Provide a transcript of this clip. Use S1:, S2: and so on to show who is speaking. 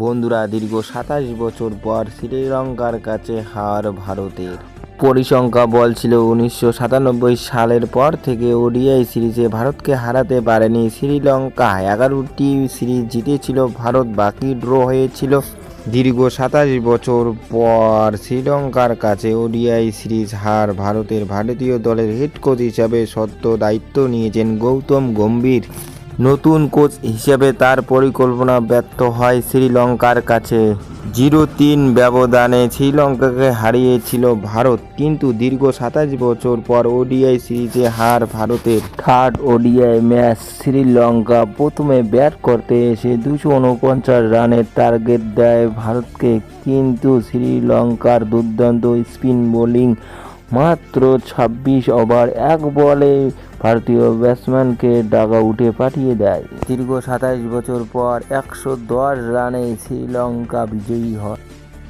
S1: বন্ধুরা, দীর্ঘ ২৭ বছর পর শ্রীলঙ্কার কাছে হার ভারতের। পরিসংখ্যা বলছিল ১৯৯৭ সালের পর থেকে ওডিআই সিরিজে ভারতকে হারাতে পারেনি শ্রীলঙ্কা। ১১টি সিরিজ জিতেছিল ভারত, বাকি ড্র হয়েছিল। দীর্ঘ ২৭ বছর পর শ্রীলঙ্কার কাছে ওডিআই সিরিজ হার ভারতের। ভারতীয় দলের হেড কোচ হিসাবে সদ্য দায়িত্ব নিয়েছেন গৌতম গম্ভীর। নতুন কোচ হিসেবে তার পরিকল্পনা ব্যর্থ হয় শ্রীলঙ্কার কাছে। 0-৩ ব্যবধানে শ্রীলঙ্কাকে হারিয়েছিল ভারত, কিন্তু দীর্ঘ ২৭ বছর পর ওডিআই সিরিজে হার ভারতের। থার্ড ওডিআই ম্যাচ শ্রীলঙ্কা প্রথমে ব্যাট করতে এসে ২৪৯ রানের টার্গেট দেয় ভারতকে, কিন্তু শ্রীলঙ্কার দুর্দান্ত স্পিন বোলিং মাত্র ২৬ ওভার ১ বলে ভারতীয় ব্যাটসম্যানকে ডাগআউটে পাঠিয়ে দেয়। দীর্ঘ ২৭ বছর পর ১১০ রানে শ্রীলঙ্কা বিজয়ী হয়।